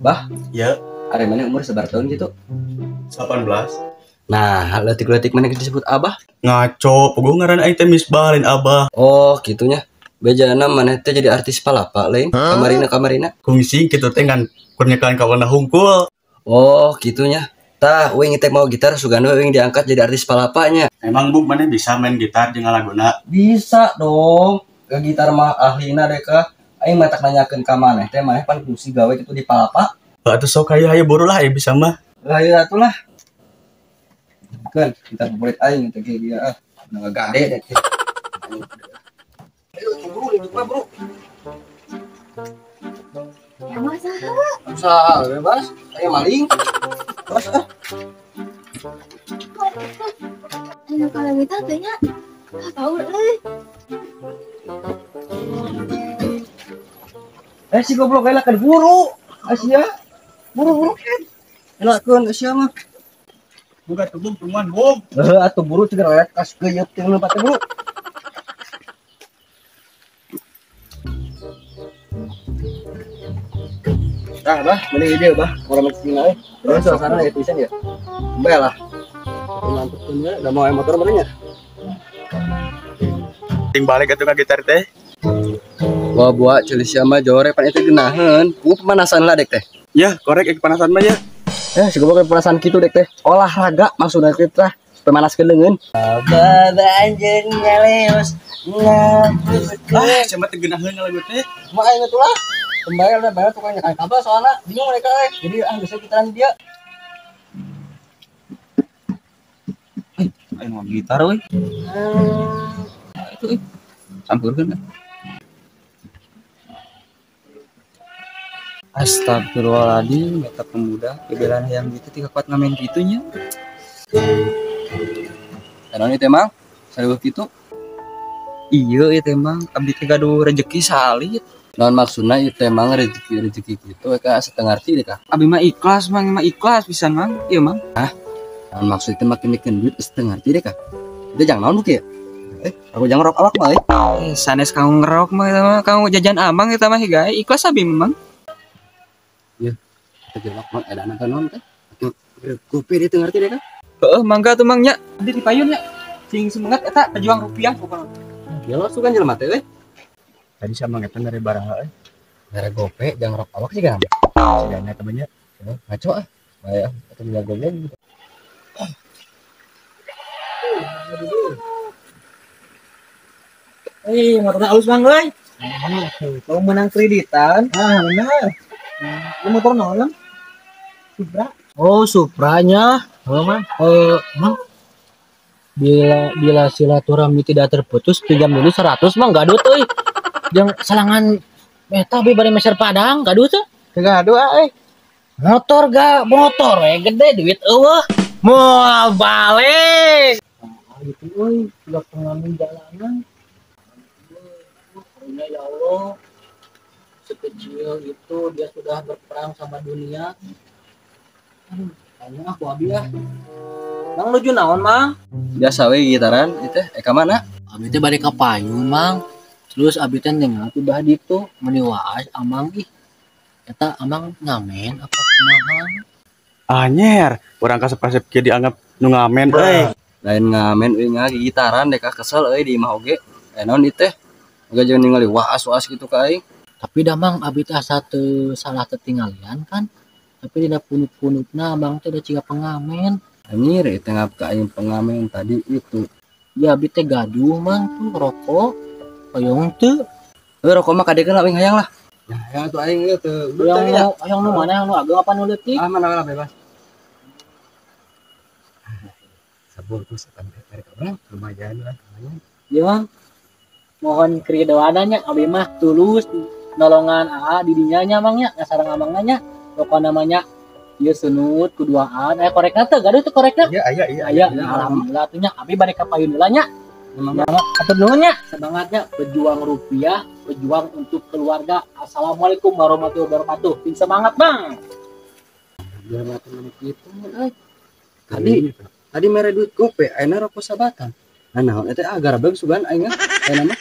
Bah, Ya, hari mana umur sebar tahun gitu? 18. Nah, letik-letik mana disebut abah? Ngaco, pogo ngaran aing teh Misbah lain Abah. Oh, gitunya. Bejana mana teh jadi artis palapa lain. Kamarina. Kungsing kitu teh ngan pernikahan kawanna hungkul. Oh, gitunya. Tah, wing teh mau gitar sugan wing diangkat jadi artis palapanya. Emang Bu mana bisa main gitar jeung ngalaguna? Bisa dong. Ke gitar mah ahlina deh kah. Aing mah tak nanyakeun ka maneh teh maneh pan fungsi gawe gitu di palapa. Atuh sok hayu buru lah bisa mah. Lah ya atulah. Kan gitar favorit aing teh ge dia ah. Udah gade deh. Ayo buru ini mah bro. Ya masa Usaha bebas. Ayo maling. Terus ah. ayo kalau kita tanya tahu Si goblok elak kan buru. Asia. Buru kan. Elakkeun Asia mah. Buka tubung tumuan Bung. Atuh buru cenah rek kas keuyeut teh nu pate buru. Bah, mending ide bah, orang mesin euy. Terus suasana ya pisan ya. Bae lah. Mantep punya, udah mau motor benernya. Ting balik atuh ka gitar teh. Wah buat celis sama jore pan itu genahan. Pemanasan lah dek teh. Ya, korek panasan mah ya. Si goblok perasaan gitu dek teh. Olahraga maksudnya kita pemanaskeun leungeun. Badanjeun nyaleos. Cuma teh geunaheun lagu teh. Mah aing atuh kembali udah bayar tukangnya kan kabel soalnya bingung mereka jadi bisa gitaran dia. Aing mau gitar euy. Itu campurkeun. Astagfirullahaladzim, meta pemuda kebelaan yang gitu tidak kuat ngamen gitunya. Karena ini temang, saya gitu. Iya itu emang, abdi teh gaduh rezeki salit. Non maksudnya itu emang rezeki gitu, ka setengah arti deh kak. Abi mah ikhlas mang, mah ikhlas pisan mang, iya mang. Non maksudnya makin duit setengah arti deh kak. Itu jangan naon ya. Aku jangan rok awak mah. Sanes kang ngerok mah, eta mah kang jajan abang eta mah higa ikhlas abi memang. Terjebak mah ada anak non teh. Kopi dia tengah arti deh kak. Heeh, mangga tuh mang nya. Abdi dipayun nya. Sing semangat eta pejuang rupiah pokokna. Ya lo suka jelema teh euy. Tadi sama ngetan dari baraha euy. Gara gope jangan rok awak sih kan. Sigana temennya. Ngaco ah. Bae atau jago goblok gitu. Motorna halus mang euy. Kau menang kreditan. Benar. Lu motor naon? Supra. Oh, Supranya. Mang. Mang. Bila silaturahmi tidak terputus, pinjam dulu 100 mang gaduh euy. Yang salangan meta be bari meser Padang gaduh tuh. Gaduh euy. Motor gede duit eueuh. Moal balik. Gitu euy, udah pengamen jalanan. Ya Allah. Sekecil itu dia sudah berperang sama dunia. Tanya aku abi ya. Mang nuju naon mang? Biasa we gitaran itu ka mana? Abi teh balik ka payung mang. Terus abi teh nengal tiba ditu meni waas amang ih. Eta amang ngamen apa kumaha? Anyer, urang kasep-kasep kieu dianggap nu ngamen euy. Lain ngamen euy gitaran dek kesel euy di imah oge. Naon ieu teh? Oge jeung ningali waas gitu ka aing. Tapi dah mang abi teh asa teu salah ketinggalian kan. Tapi dina punuk-punukna abang teh da ciga pengamen. Anjir itu ngap ka aing pengamen tadi itu. Ya abi teh gaduh mang tuh rokok. Payung teu. Rokok mah kadekeun lah hayang lah. Ya hayang tuh aing ieu teu. Hayang nu mana yang nu ageng apa nu leutik? Mana bebas. Sabur tuh setan mereka orang lumayan lah. Iya mang. Mohon keridoannya abi mah tulus nolongan AA didinya nya mangnya ngasareng amangna nya rokok namanya ieu sunut kuduaan korekna teh gaduh teh korekna Iya. alhamdulillah tuh nya abi bade ka payun heula nya atur nuhun nya semangatnya pejuang rupiah pejuang untuk keluarga. Assalamualaikum warahmatullahi wabarakatuh. Tim semangat bang. Biar mati gitu tadi mere duit gope ayeuna rokok sabatan. Naon eta agar bagus sugan aing ayeuna mah.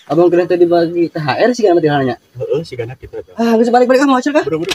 Abang kena tadi bagi THR sih kan mati halnya. Heeh, sigana kitu eta. Bisa balik-balik kamu aja kah? Buru-buru.